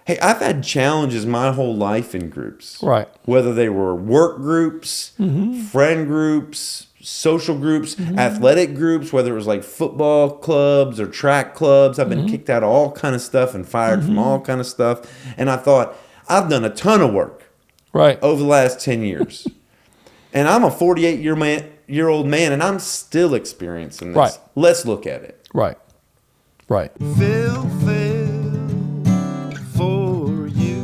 Hey, I've had challenges my whole life in groups. Right. Whether they were work groups, friend groups, social groups, athletic groups, whether it was like football clubs or track clubs. I've been kicked out of all kind of stuff and fired from all kind of stuff. And I thought, I've done a ton of work over the last 10 years. And I'm a 48-year-old man, and I'm still experiencing this. Right. Let's look at it. Right. Phil for you.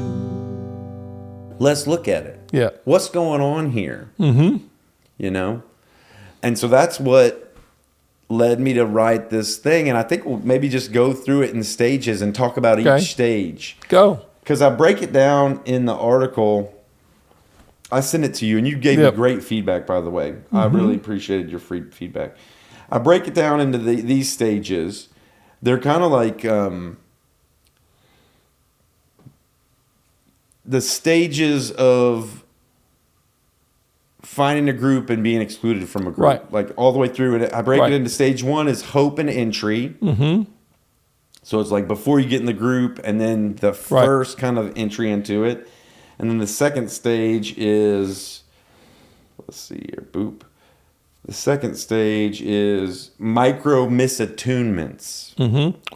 Let's look at it. Yeah. What's going on here? You know? And so that's what led me to write this thing. And I think we'll maybe just go through it in stages and talk about each stage. Go. Because I break it down in the article. I sent it to you, and you gave me great feedback, by the way. I really appreciated your free feedback. I break it down into these stages. They're kind of like the stages of finding a group and being excluded from a group. Right. Like all the way through it. I break it into stage 1 is hope and entry. So it's like before you get in the group, and then the first kind of entry into it. And then the second stage is, let's see here, boop. The second stage is micro misattunements.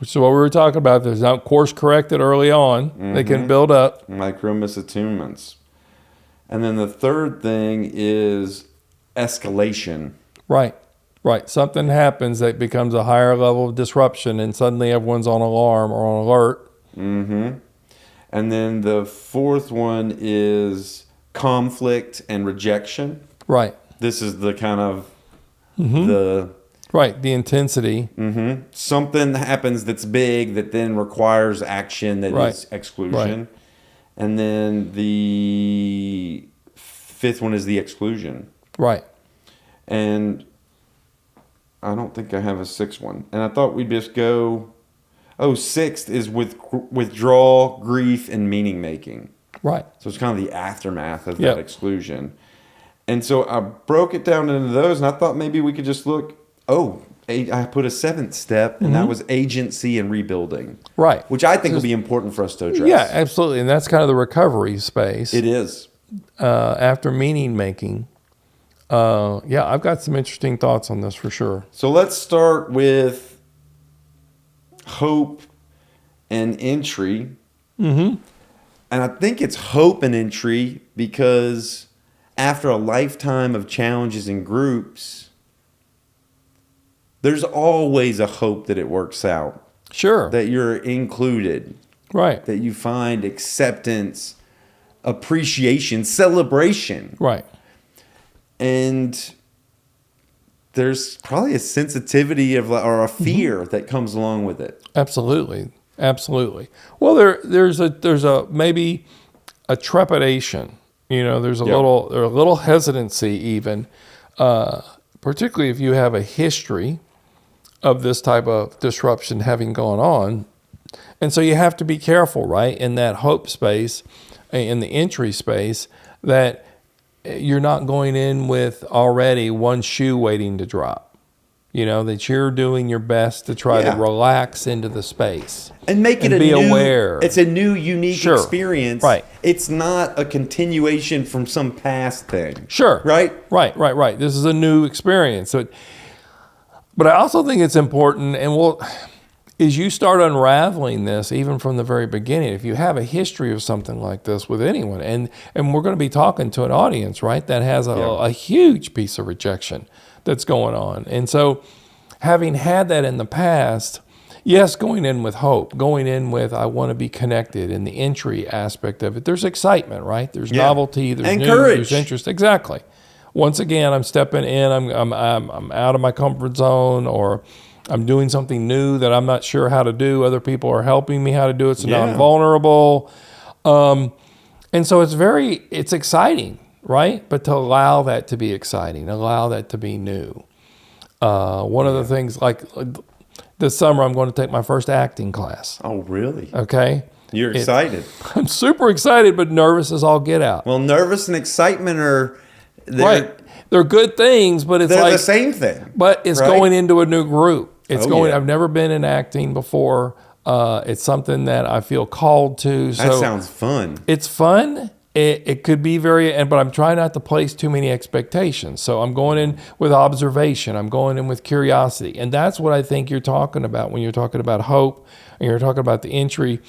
So what we were talking about, there's not course corrected early on. They can build up. Micro misattunements. And then the third thing is escalation. Right. Something happens that becomes a higher level of disruption, and suddenly everyone's on alarm or on alert. And then the fourth one is conflict and rejection. Right. This is the kind of the intensity. Something happens that's big that then requires action that is exclusion. And then the fifth one is the exclusion. Right. And I don't think I have a sixth one. And I thought we'd just go, sixth is withdrawal, grief, and meaning making. Right. So it's kind of the aftermath of that exclusion. And so I broke it down into those, and I thought maybe we could just look, I put a seventh step, and that was agency and rebuilding. Right. Which I think will be important for us to address. Yeah, absolutely. And that's kind of the recovery space. It is. After meaning making. I've got some interesting thoughts on this for sure. So let's start with hope and entry. And I think it's hope and entry because after a lifetime of challenges in groups, there's always a hope that it works out. Sure. That you're included. Right. That you find acceptance, appreciation, celebration. Right. And there's probably a sensitivity or a fear that comes along with it. Absolutely. Well, there's a maybe a trepidation. There's a little hesitancy even, particularly if you have a history of this type of disruption having gone on. And so you have to be careful, right, in that hope space, in the entry space, that you're not going in with already one shoe waiting to drop. That you're doing your best to try to relax into the space. And make it aware. It's a new, unique experience. Right. It's not a continuation from some past thing. Sure. Right? Right. This is a new experience. But I also think it's important, as you start unraveling this, even from the very beginning, if you have a history of something like this with anyone, and we're going to be talking to an audience, right, that has a huge piece of rejection that's going on. And so having had that in the past, yes, going in with hope, going in with I want to be connected, in the entry aspect of it, there's excitement, right? There's novelty, there's and new, courage. There's interest. Exactly. Once again, I'm stepping in, I'm out of my comfort zone, or I'm doing something new that I'm not sure how to do. Other people are helping me how to do it, so now I'm vulnerable. And so it's exciting, right? But to allow that to be exciting, allow that to be new. One of the things, like this summer, I'm going to take my first acting class. Oh, really? Okay. You're excited. I'm super excited, but nervous as all get out. Well, nervous and excitement are... They're good things, but they're the same thing. But it's going into a new group. I've never been in acting before. It's something that I feel called to. That So sounds fun. it's fun. It could be but I'm trying not to place too many expectations. So I'm going in with observation. I'm going in with curiosity. And that's what I think you're talking about when you're talking about hope and you're talking about the entry.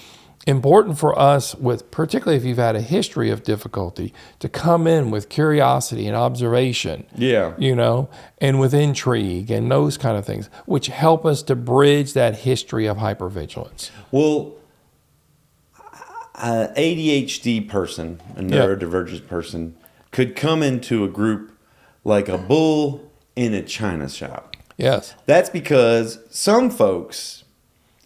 Important for us, particularly if you've had a history of difficulty, to come in with curiosity and observation. Yeah. And with intrigue and those kind of things, which help us to bridge that history of hypervigilance. Well, an ADHD person, a neurodivergent person, could come into a group like a bull in a china shop. Yes. That's because some folks,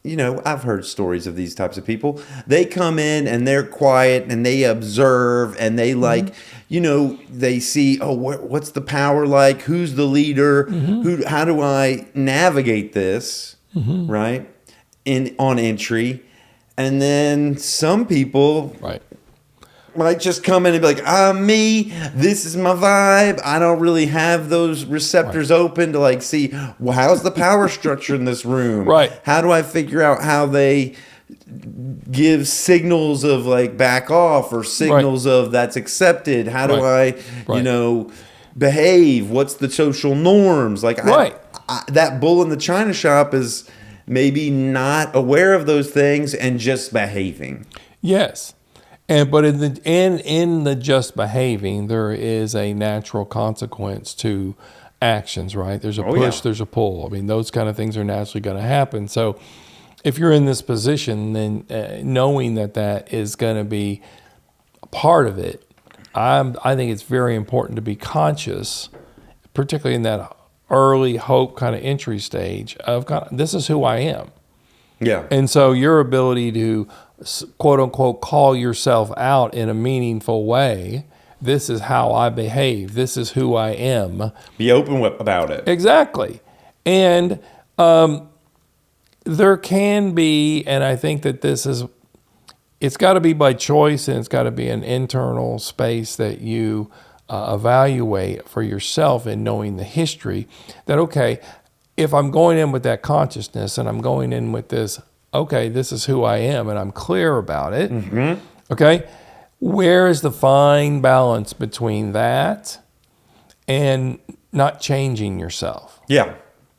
I've heard stories of these types of people. They come in and they're quiet and they observe and they they see, what's the power like? Who's the leader? How do I navigate this? Right? On entry. And then some people might just come in and be like, me, this is my vibe. I don't really have those receptors open to see, well, how's the power structure in this room? Right. How do I figure out how they give signals of back off or signals of that's accepted? How do I, behave? What's the social norms? That bull in the china shop is maybe not aware of those things and just behaving. Yes. But in the just behaving, there is a natural consequence to actions, right? There's a push, there's a pull. I mean, those kind of things are naturally going to happen. So if you're in this position, then knowing that is going to be a part of it, I think it's very important to be conscious, particularly in that early hope kind of entry stage of this is who I am. Yeah. And so your ability to quote unquote call yourself out in a meaningful way, this is how I behave, this is who I am. Be open about it. Exactly. And there can be, and I think that it's got to be by choice and it's got to be an internal space that you evaluate for yourself in knowing the history that, okay, if I'm going in with that consciousness and I'm going in with this, okay, this is who I am and I'm clear about it, okay, where is the fine balance between that and not changing yourself? Yeah.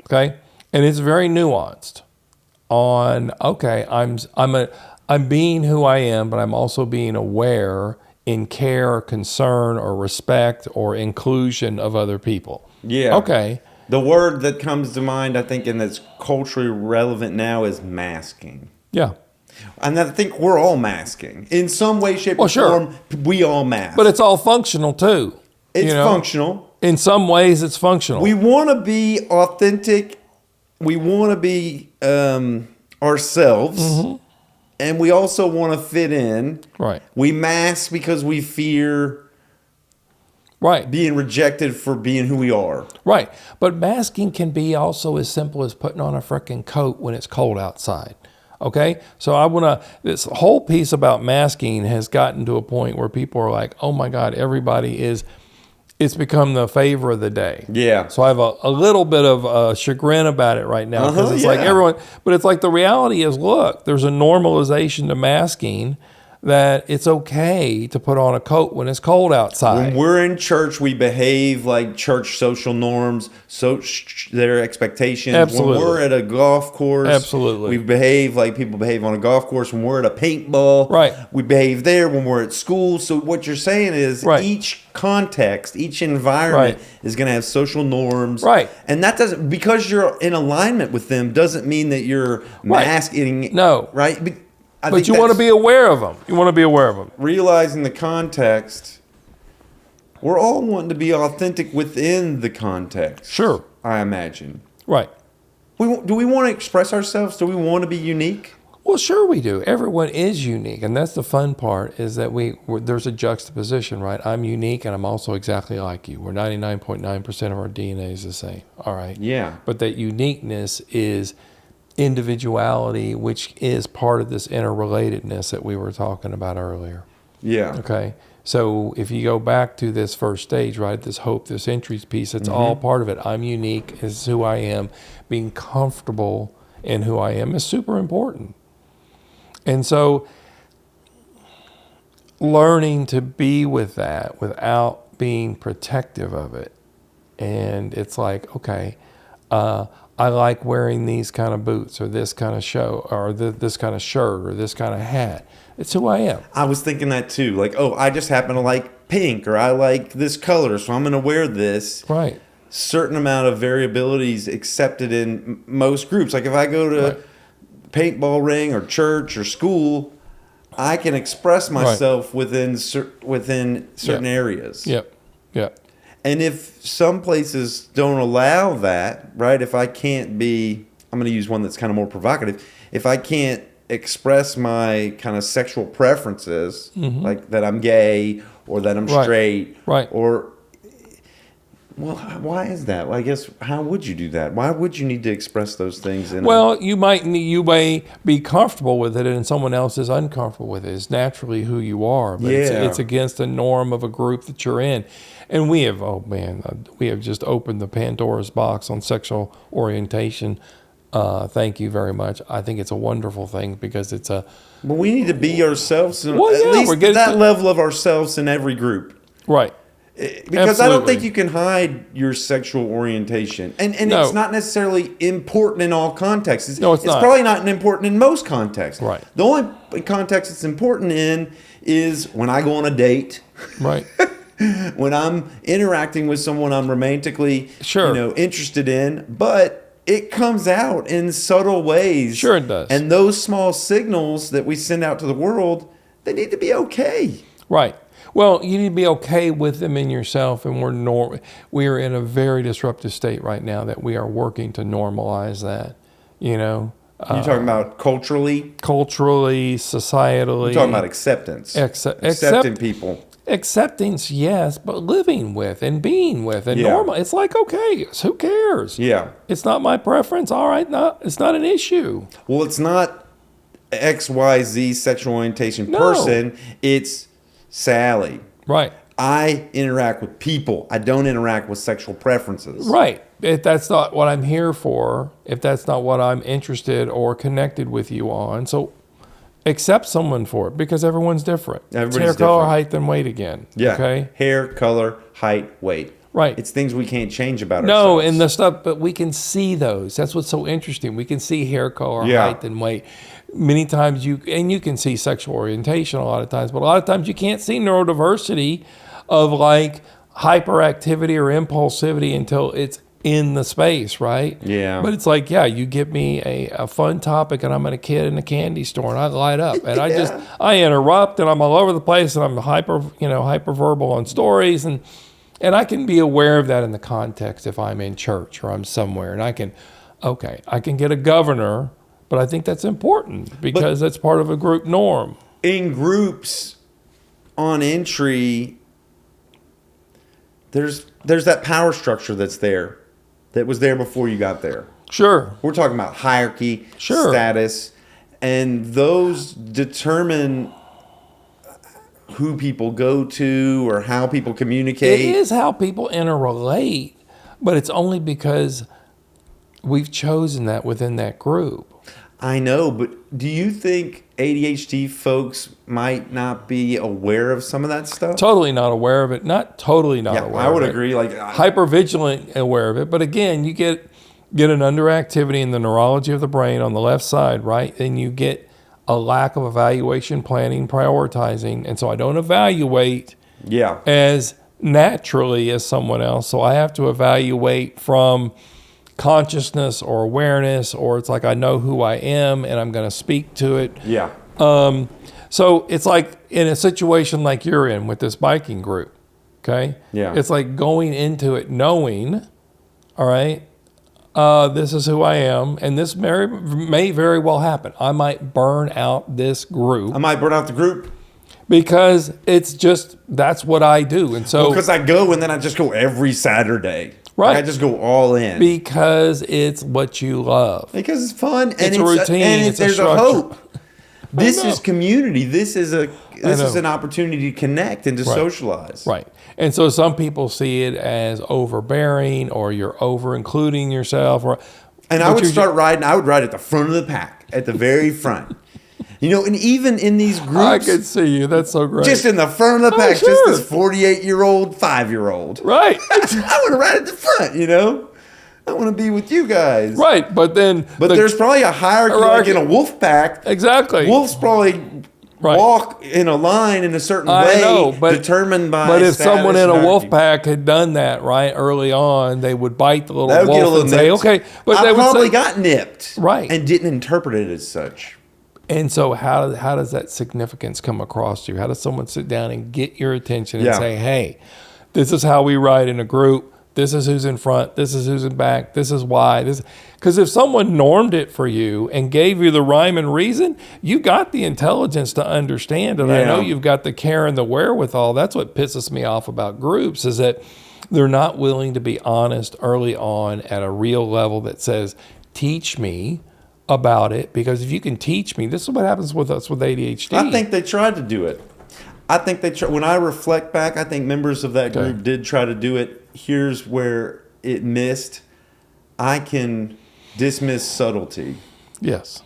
Okay? And it's very nuanced on, okay, I'm being who I am, but I'm also being aware in care or concern or respect or inclusion of other people. Yeah. Okay. The word that comes to mind, I think, and that's culturally relevant now is masking. Yeah. And I think we're all masking. In some way, shape, or form, we all mask. But it's all functional, too. It's functional. In some ways, it's functional. We want to be authentic. We want to be ourselves. And we also want to fit in. Right. We mask because we fear being rejected for being who we are. Right. But masking can be also as simple as putting on a freaking coat when it's cold outside. Okay? So this whole piece about masking has gotten to a point where people are like, oh my God, it's become the favor of the day. Yeah. So I have a little bit of chagrin about it right now because it's like everyone, but it's like the reality is, look, there's a normalization to masking that it's okay to put on a coat when it's cold outside. When we're in church, we behave like church social norms, their expectations. Absolutely. When we're at a golf course, absolutely, we behave like people behave on a golf course. When we're at a paintball, we behave there. When we're at school, so what you're saying is each context, each environment is going to have social norms, and that doesn't, because you're in alignment with them, doesn't mean that you're masking. No, right. But you want to be aware of them. You want to be aware of them. Realizing the context, we're all wanting to be authentic within the context. Sure. I imagine. Right. Do we want to express ourselves? Do we want to be unique? Well, sure we do. Everyone is unique. And that's the fun part, is that there's a juxtaposition, right? I'm unique and I'm also exactly like you. We're 99.9% of our DNA is the same. All right. Yeah. But that uniqueness is individuality, which is part of this interrelatedness that we were talking about earlier. Yeah. Okay. So if you go back to this first stage, right, this hope, this entries piece, it's all part of it. I'm unique. This is who I am. Being comfortable in who I am is super important. And so learning to be with that without being protective of it. And it's like, okay, I like wearing these kind of boots or this kind of show or this kind of shirt or this kind of hat. It's who I am. I was thinking that too. Like, oh, I just happen to like pink, or I like this color, so I'm going to wear this. Right. Certain amount of variabilities accepted in most groups. Like if I go to paintball ring or church or school, I can express myself within certain areas. Yep. Yep. And if some places don't allow that, right? If I can't be, I'm going to use one that's kind of more provocative. If I can't express my kind of sexual preferences, like that I'm gay or that I'm straight, or, well, why is that? Well, I guess, how would you do that? Why would you need to express those things? You may be comfortable with it and someone else is uncomfortable with it. It's naturally who you are, but it's against the norm of a group that you're in. And we have just opened the Pandora's box on sexual orientation. Thank you very much. I think it's a wonderful thing because it's a... But we need to be ourselves, at least that level of ourselves in every group. Right. Because I don't think you can hide your sexual orientation. And it's not necessarily important in all contexts. No, it's not. It's probably not important in most contexts. Right. The only context it's important in is when I go on a date. Right. When I'm interacting with someone I'm romantically interested in. But it comes out in subtle ways. Sure it does. And those small signals that we send out to the world, they need to be okay. Right. Well, you need to be okay with them in yourself, and we are in a very disruptive state right now that we are working to normalize that, You're talking about culturally? Culturally, societally. You're talking about acceptance. Accepting people. Acceptance, yes, but living with and being with and normal. It's like, okay, who cares? Yeah. It's not my preference. All right, it's not an issue. Well, it's not XYZ sexual orientation person. It's Sally. Right. I interact with people. I don't interact with sexual preferences. Right. If that's not what I'm here for, if that's not what I'm interested or connected with you on, so accept someone for it because everyone's different. Everybody's hair, different. color, height, and weight again. Yeah. Okay. Hair, color, height, weight. Right. It's things we can't change about ourselves. No, and the stuff, but we can see those. That's what's so interesting. We can see hair, color, height, and weight. Many times you can see sexual orientation a lot of times, but a lot of times you can't see neurodiversity of like hyperactivity or impulsivity until it's in the space, right? Yeah. But it's like, you give me a fun topic and I'm a kid in a candy store and I light up and I interrupt and I'm all over the place and I'm hyperverbal on stories and I can be aware of that in the context if I'm in church or I'm somewhere and I can get a governor, but I think that's important because that's part of a group norm. In groups on entry, there's that power structure that's there, that was there before you got there. Sure. We're talking about hierarchy, status, and those determine who people go to or how people communicate. It is how people interrelate, but it's only because we've chosen that within that group. I know, but do you think ADHD folks might not be aware of some of that stuff? Totally not aware of it. Not totally not aware of it. I would agree. Hypervigilant aware of it. But again, you get an underactivity in the neurology of the brain on the left side, right? And you get a lack of evaluation, planning, prioritizing. And so I don't evaluate as naturally as someone else. So I have to evaluate from consciousness or awareness, or it's like I know who I am and I'm going to speak to it. Yeah. So it's like in a situation like you're in with this biking group, okay? Yeah. It's like going into it knowing, all right, this is who I am, and this may very well happen. I might burn out this group. I might burn out the group. Because it's just, that's what I do. And so because I go and then I just go every Saturday. Right. Like I just go all in. Because it's what you love. Because it's fun. And it's a routine. And there's a hope. This know. is community. This is an opportunity to connect and to socialize. Right. And so some people see it as overbearing, or you're over including yourself, and I would ride at the front of the pack, at the very front. And even in these I groups, could see you. That's so great. just in the front of the pack, sure. just this 48-year-old, 5-year-old. Right. I want to ride at the front, I want to be with you guys. Right. But then. But there's probably a hierarchy like in a wolf pack. Exactly. Wolves probably walk in a line in a certain way, determined by But if someone in a wolf hierarchy. pack had done that early on, they would bite the little That would get a wolf little and say, nipped. okay. But I they would probably say, got nipped. Right. And didn't interpret it as such. and so how does that significance come across to you? How does someone sit down and get your attention and say, hey, this is how we ride in a group. This is who's in front. This is who's in back. This is why. Because if someone normed it for you and gave you the rhyme and reason, you got the intelligence to understand. And I know you've got the care and the wherewithal. That's what pisses me off about groups, is that they're not willing to be honest early on at a real level that says, teach me about it. Because if you can teach me, this is what happens with us with ADHD. I think they tried to do it. I think when I reflect back, I think members of that group did try to do it. Here's where it missed. I can dismiss subtlety. Yes.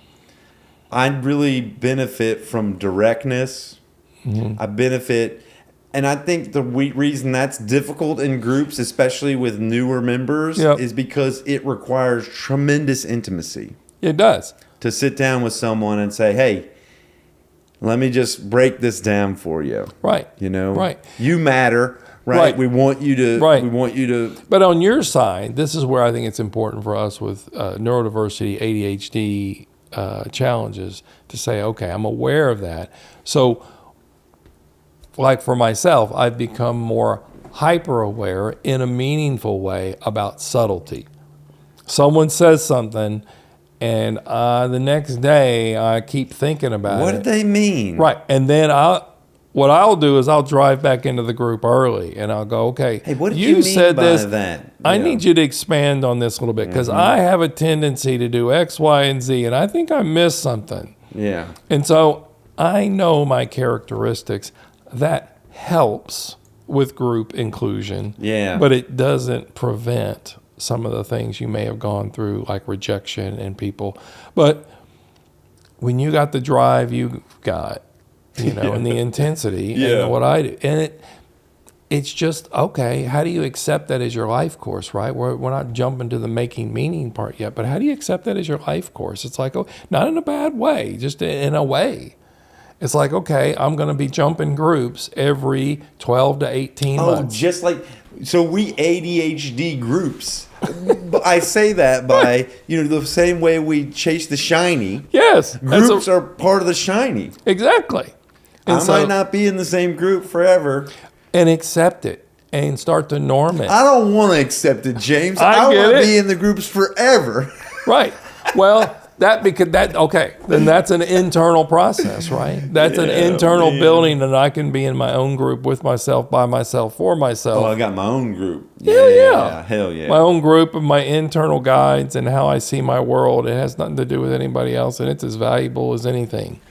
I really benefit from directness. I benefit, and I think the reason that's difficult in groups, especially with newer members, is because it requires tremendous intimacy. It does. To sit down with someone and say, hey, let me just break this down for you. Right. Right. You matter. Right. We want you to. Right. We want you to. But on your side, this is where I think it's important for us with neurodiversity, ADHD challenges to say, okay, I'm aware of that. So, like for myself, I've become more hyper aware in a meaningful way about subtlety. Someone says something, and the next day I keep thinking about it. What did they mean? Right. And then what I'll do is I'll drive back into the group early and I'll go, okay, hey, what did you mean said by this. That? I need you to expand on this a little bit because I have a tendency to do X, Y, and Z, and I think I missed something. Yeah. And so I know my characteristics. That helps with group inclusion. Yeah. But it doesn't prevent some of the things you may have gone through, like rejection and people. But when you got the drive you got, and the intensity and what I do. And it's just, okay, how do you accept that as your life course, right? We're not jumping to the making meaning part yet, but how do you accept that as your life course? It's like, not in a bad way, just in a way. It's like, okay, I'm going to be jumping groups every 12 to 18 months. Just like, so we ADHD groups. I say that by, the same way we chase the shiny. Yes. Groups are part of the shiny. Exactly. And I might not be in the same group forever. And accept it and start to norm it. I don't want to accept it, James. I want to be in the groups forever. Right. Well, then that's an internal process, right? That's an internal building, and I can be in my own group with myself, by myself, for myself. Oh, I got my own group. Hell yeah. Hell yeah. My own group of my internal guides and how I see my world. It has nothing to do with anybody else, and it's as valuable as anything.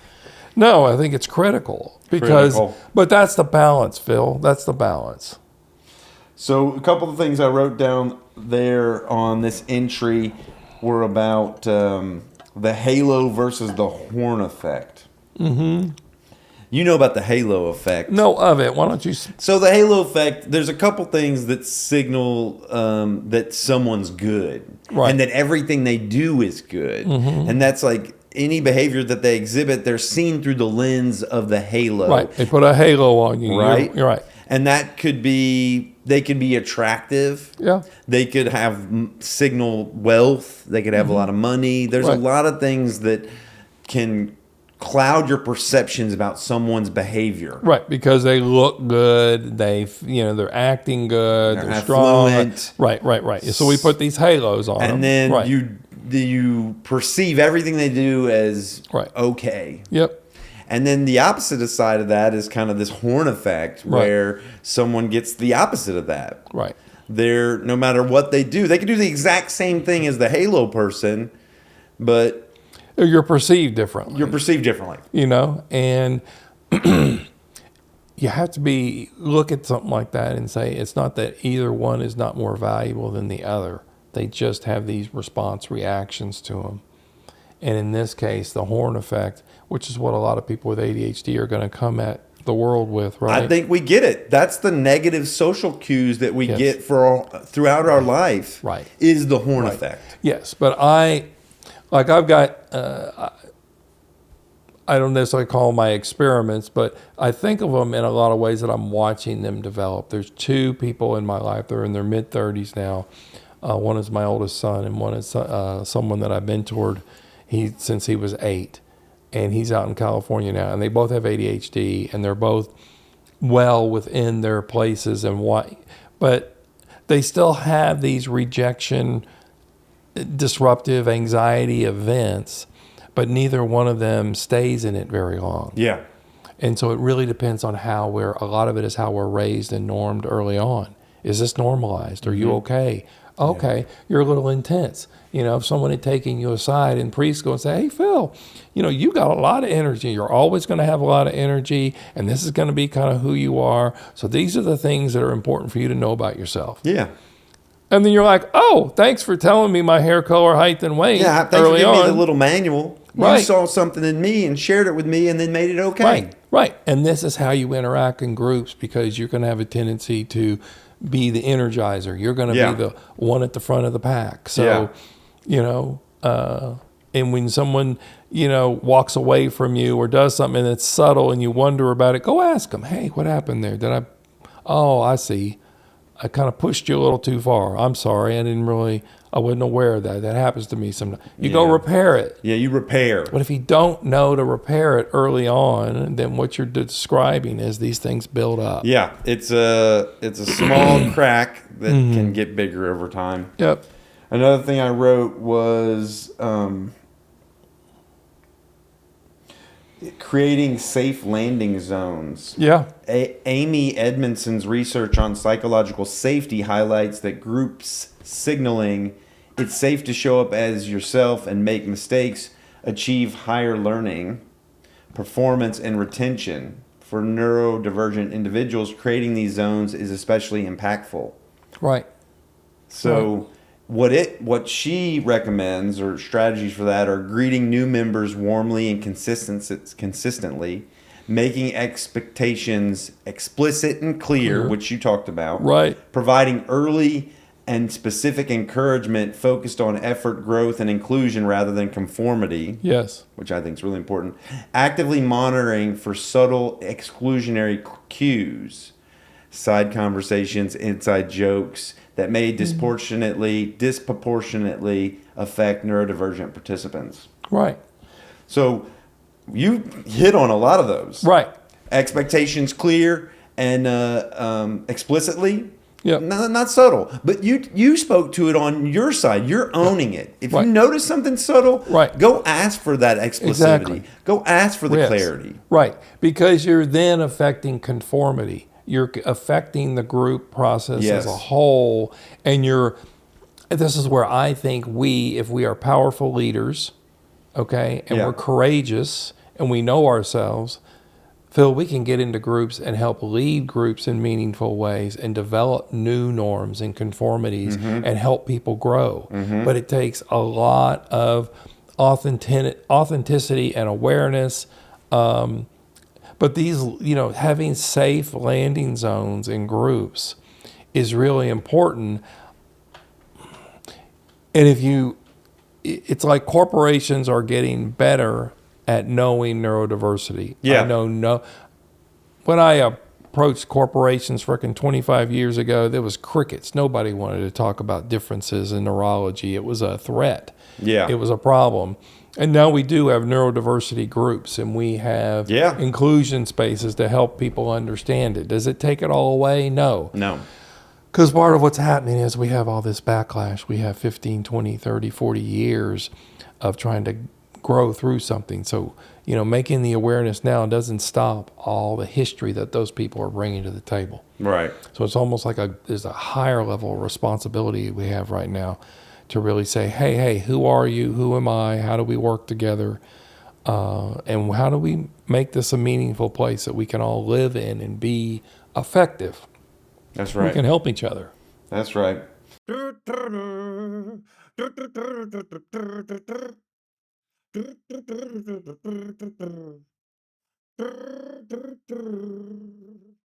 No, I think it's critical but that's the balance, Phil. That's the balance. So a couple of things I wrote down there on this entry were about the halo versus the horn effect. Mm-hmm. You know about the halo effect. Know of it. Why don't you? So the halo effect, there's a couple things that signal that someone's good. Right. And that everything they do is good. Mm-hmm. And that's like any behavior that they exhibit, they're seen through the lens of the halo. Right. They put a halo on you. Right. You're right. And that could be, they could be attractive. Yeah. They could have signal wealth. They could have a lot of money. There's a lot of things that can cloud your perceptions about someone's behavior. Right, because they look good. They're acting good. They're affluent. Strong. Right. So we put these halos on them. And then you perceive everything they do as okay. Yep. And then the opposite side of that is kind of this horn effect where someone gets the opposite of that. Right. No matter what they do, they can do the exact same thing as the halo person, but you're perceived differently. And you have to look at something like that and say it's not that either one is not more valuable than the other. They just have these response reactions to them. And in this case, the horn effect, which is what a lot of people with ADHD are going to come at the world with, right? I think we get it. That's the negative social cues that we Yes. get throughout our life. Right. Is the horn effect. Yes, but I've got, I don't necessarily call them my experiments, but I think of them in a lot of ways that I'm watching them develop. There's two people in my life. They're in their mid-30s now. One is my oldest son, and one is someone that I mentored since he was 8. And he's out in California now. And they both have ADHD, and they're both well within their places. But they still have these rejection, disruptive anxiety events, but neither one of them stays in it very long. Yeah. And so it really depends on a lot of it is how we're raised and normed early on. Is this normalized? Are you okay? Okay, you're a little intense. If someone had taken you aside in preschool and say, hey, Phil, you got a lot of energy. You're always going to have a lot of energy, and this is going to be kind of who you are. So these are the things that are important for you to know about yourself. Yeah. And then you're like, oh, thanks for telling me my hair color, height, and weight Yeah, thanks early for giving on. me the little manual. Right. You saw something in me and shared it with me and then made it okay. Right. And this is how you interact in groups, because you're going to have a tendency to be the energizer. You're going to be the one at the front of the pack. So, and when someone, walks away from you or does something that's subtle and you wonder about it, go ask them, hey, what happened there? I see. I kind of pushed you a little too far. I'm sorry. I wasn't aware of that. That happens to me sometimes. You go repair it. Yeah, you repair. But if you don't know to repair it early on, then what you're describing is these things build up. Yeah, it's a small crack that can get bigger over time. Yep. Another thing I wrote was creating safe landing zones. Yeah. Amy Edmondson's research on psychological safety highlights that groups signaling it's safe to show up as yourself and make mistakes achieve higher learning, performance, and retention. For neurodivergent individuals, creating these zones is especially impactful. Right. So what she recommends, or strategies for that, are greeting new members warmly and consistently, making expectations explicit and clear, which you talked about. Right. Providing early and specific encouragement focused on effort, growth, and inclusion rather than conformity. Yes. Which I think is really important. Actively monitoring for subtle exclusionary cues, side conversations, inside jokes that may disproportionately affect neurodivergent participants. Right. So you hit on a lot of those. Right. Expectations clear and explicitly. Yep. Not subtle, but you spoke to it on your side. You're owning it. If Right. you notice something subtle, go ask for that explicitity. Exactly. Go ask for the clarity. Right, because you're then affecting conformity. You're affecting the group process as a whole, and this is where I think if we are powerful leaders, okay, and we're courageous and we know ourselves, Phil, we can get into groups and help lead groups in meaningful ways and develop new norms and conformities and help people grow. But it takes a lot of authenticity and awareness. But these, having safe landing zones in groups is really important. And it's like corporations are getting better at knowing neurodiversity. Yeah. When I approached corporations freaking 25 years ago, there was crickets. Nobody wanted to talk about differences in neurology. It was a threat. Yeah. It was a problem. And now we do have neurodiversity groups, and we have inclusion spaces to help people understand it. Does it take it all away? No. No. Because part of what's happening is we have all this backlash. We have 15, 20, 30, 40 years of trying to grow through something. So, making the awareness now doesn't stop all the history that those people are bringing to the table. Right. So it's almost like there's a higher level of responsibility we have right now to really say, hey, who are you? Who am I? How do we work together? And how do we make this a meaningful place that we can all live in and be effective? That's right. We can help each other. That's right.